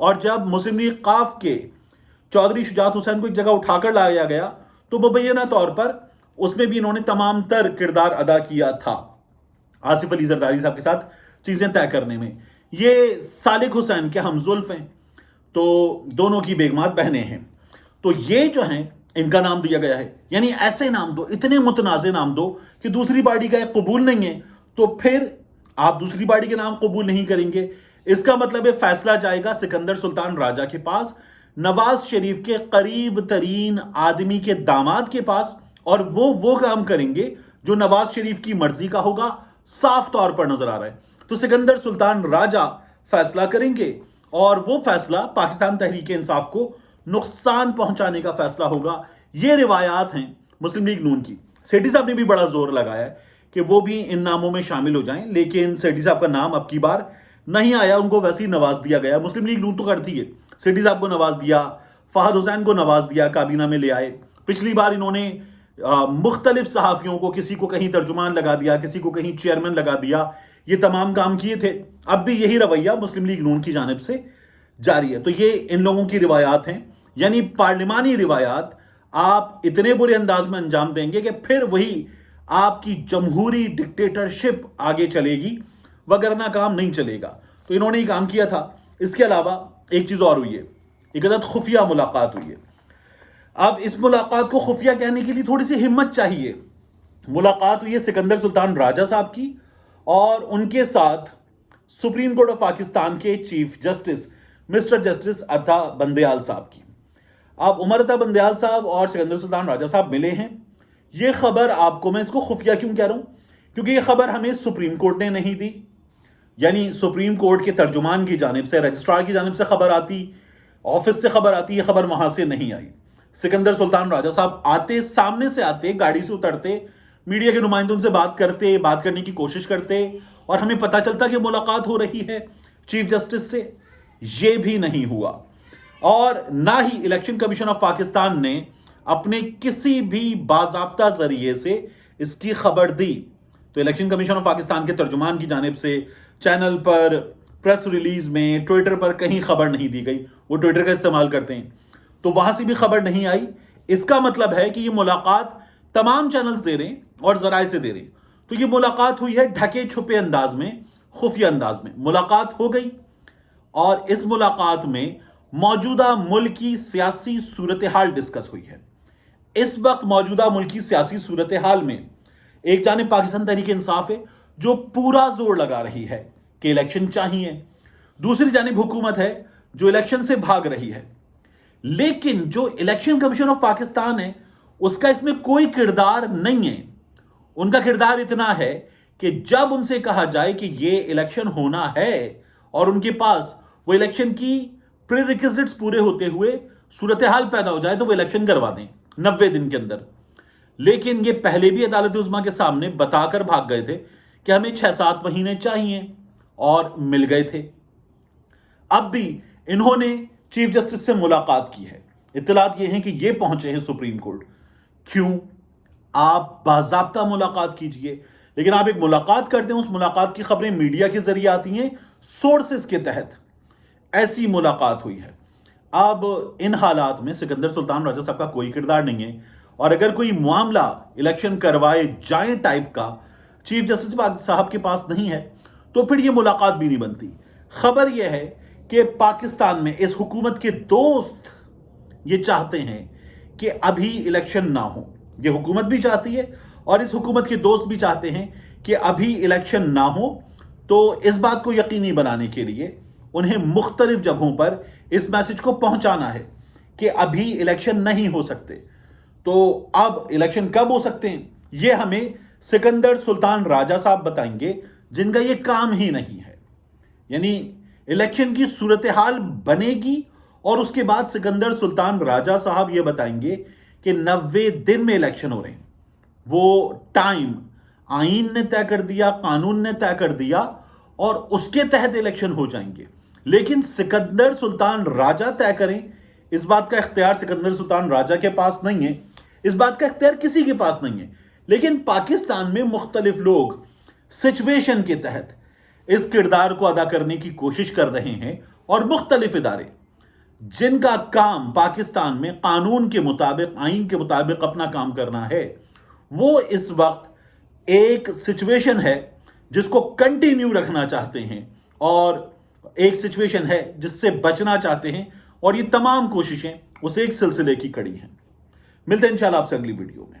اور جب مسلم لیگ قاف کے چودھری شجاعت حسین کو ایک جگہ اٹھا کر لایا گیا تو مبینہ طور پر اس میں بھی انہوں نے تمام تر کردار ادا کیا تھا آصف علی زرداری صاحب کے ساتھ چیزیں طے کرنے میں. یہ سالک حسین کے ہم زلف ہیں، تو دونوں کی بیگمات بہنیں ہیں. تو یہ جو ہیں ان کا نام دیا گیا ہے. یعنی ایسے نام دو، اتنے متنازع نام دو کہ دوسری پارٹی کا ایک قبول نہیں ہے تو پھر آپ دوسری پارٹی کے نام قبول نہیں کریں گے. اس کا مطلب ہے فیصلہ جائے گا سکندر سلطان راجہ کے پاس، نواز شریف کے قریب ترین آدمی کے داماد کے پاس، اور وہ کام کریں گے جو نواز شریف کی مرضی کا ہوگا. صاف طور پر نظر آ رہا ہے. تو سکندر سلطان راجہ فیصلہ کریں گے اور وہ فیصلہ پاکستان تحریک انصاف کو نقصان پہنچانے کا فیصلہ ہوگا. یہ روایات ہیں مسلم لیگ نون کی. سیٹھی صاحب نے بھی بڑا زور لگایا ہے کہ وہ بھی ان ناموں میں شامل ہو جائیں، لیکن سیٹھی صاحب کا نام اب کی بار نہیں آیا. ان کو ویسے ہی نواز دیا گیا. مسلم لیگ نون تو کرتی ہے، سیٹھی صاحب کو نواز دیا، فہد حسین کو نواز دیا، کابینہ میں لے آئے. پچھلی بار انہوں نے مختلف صحافیوں کو، کسی کو کہیں ترجمان لگا دیا، کسی کو کہیں چیئرمین لگا دیا. یہ تمام کام کیے تھے. اب بھی یہی رویہ مسلم لیگ نون کی جانب سے جاری ہے. تو یہ ان لوگوں کی روایات ہیں. یعنی پارلیمانی روایات آپ اتنے برے انداز میں انجام دیں گے کہ پھر وہی آپ کی جمہوری ڈکٹیٹرشپ آگے چلے گی، وگرنہ کام نہیں چلے گا. تو انہوں نے یہ کام کیا تھا. اس کے علاوہ ایک چیز اور ہوئی ہے، ایک عدد خفیہ ملاقات ہوئی ہے. اب اس ملاقات کو خفیہ کہنے کے لیے تھوڑی سی ہمت چاہیے. ملاقات ہوئی ہے سکندر سلطان راجہ صاحب کی اور ان کے ساتھ سپریم کورٹ آف پاکستان کے چیف جسٹس مسٹر جسٹس عطا بندیال صاحب کی. اب عمر عطا بندیال صاحب اور سکندر سلطان راجہ صاحب ملے ہیں. یہ خبر آپ کو، میں اس کو خفیہ کیوں کہہ رہا ہوں، کیونکہ یہ خبر ہمیں سپریم کورٹ نے نہیں دی. یعنی سپریم کورٹ کے ترجمان کی جانب سے، رجسٹرار کی جانب سے خبر آتی، آفس سے خبر آتی، یہ خبر وہاں سے نہیں آئی. سکندر سلطان راجہ صاحب آتے، سامنے سے آتے، گاڑی سے اترتے، میڈیا کے نمائندوں سے بات کرتے، بات کرنے کی کوشش کرتے اور ہمیں پتہ چلتا کہ ملاقات ہو رہی ہے چیف جسٹس سے. یہ بھی نہیں ہوا. اور نہ ہی الیکشن کمیشن آف پاکستان نے اپنے کسی بھی باضابطہ ذریعے سے اس کی خبر دی. تو الیکشن کمیشن آف پاکستان کے ترجمان کی جانب سے چینل پر، پریس ریلیز میں، ٹویٹر پر کہیں خبر نہیں دی گئی. وہ ٹویٹر کا استعمال کرتے ہیں تو وہاں سے بھی خبر نہیں آئی. اس کا مطلب ہے کہ یہ ملاقات تمام چینلز دے رہے ہیں اور ذرائع سے دے رہے ہیں. تو یہ ملاقات ہوئی ہے ڈھکے چھپے انداز میں، خفیہ انداز میں. ملاقات ہو گئی اور اس ملاقات میں موجودہ ملک کی سیاسی صورتحال ڈسکس ہوئی ہے. اس وقت موجودہ ملکی سیاسی صورتحال میں ایک جانب پاکستان تحریک انصاف ہے جو پورا زور لگا رہی ہے کہ الیکشن چاہیے، دوسری جانب حکومت ہے جو الیکشن سے بھاگ رہی ہے. لیکن جو الیکشن کمیشن آف پاکستان ہے اس کا اس میں کوئی کردار نہیں ہے. ان کا کردار اتنا ہے کہ جب ان سے کہا جائے کہ یہ الیکشن ہونا ہے اور ان کے پاس وہ الیکشن کی پری ریکوزٹس پورے ہوتے ہوئے صورتحال پیدا ہو جائے تو وہ الیکشن کروا دیں 90 دن کے اندر. لیکن یہ پہلے بھی عدالت عظمیٰ کے سامنے بتا کر بھاگ گئے تھے کہ ہمیں 6-7 مہینے چاہیے اور مل گئے تھے. اب بھی انہوں نے چیف جسٹس سے ملاقات کی ہے. اطلاعات یہ ہیں کہ یہ پہنچے ہیں سپریم کورٹ. کیوں؟ آپ باضابطہ ملاقات کیجئے. لیکن آپ ایک ملاقات کرتے ہیں، اس ملاقات کی خبریں میڈیا کے ذریعے آتی ہیں سورسز کے تحت. ایسی ملاقات ہوئی ہے. اب ان حالات میں سکندر سلطان راجہ صاحب کا کوئی کردار نہیں ہے، اور اگر کوئی معاملہ الیکشن کروائے جائیں ٹائپ کا چیف جسٹس صاحب کے پاس نہیں ہے تو پھر یہ ملاقات بھی نہیں بنتی. خبر یہ ہے کہ پاکستان میں اس حکومت کے دوست یہ چاہتے ہیں کہ ابھی الیکشن نہ ہو. یہ حکومت بھی چاہتی ہے اور اس حکومت کے دوست بھی چاہتے ہیں کہ ابھی الیکشن نہ ہو. تو اس بات کو یقینی بنانے کے لیے انہیں مختلف جگہوں پر اس میسج کو پہنچانا ہے کہ ابھی الیکشن نہیں ہو سکتے. تو اب الیکشن کب ہو سکتے ہیں یہ ہمیں سکندر سلطان راجہ صاحب بتائیں گے، جن کا یہ کام ہی نہیں ہے. یعنی الیکشن کی صورتحال بنے گی اور اس کے بعد سکندر سلطان راجہ صاحب یہ بتائیں گے کہ 90 دن میں الیکشن ہو رہے ہیں. وہ ٹائم آئین نے طے کر دیا، قانون نے طے کر دیا اور اس کے تحت الیکشن ہو جائیں گے. لیکن سکندر سلطان راجہ طے کریں، اس بات کا اختیار سکندر سلطان راجہ کے پاس نہیں ہے، اس بات کا اختیار کسی کے پاس نہیں ہے. لیکن پاکستان میں مختلف لوگ سچویشن کے تحت اس کردار کو ادا کرنے کی کوشش کر رہے ہیں اور مختلف ادارے جن کا کام پاکستان میں قانون کے مطابق، آئین کے مطابق اپنا کام کرنا ہے، وہ اس وقت ایک سچویشن ہے جس کو کنٹینیو رکھنا چاہتے ہیں، اور ایک سچویشن ہے جس سے بچنا چاہتے ہیں، اور یہ تمام کوششیں اس ایک سلسلے کی کڑی ہیں۔ ملتے ہیں انشاءاللہ آپ سے اگلی ویڈیو میں۔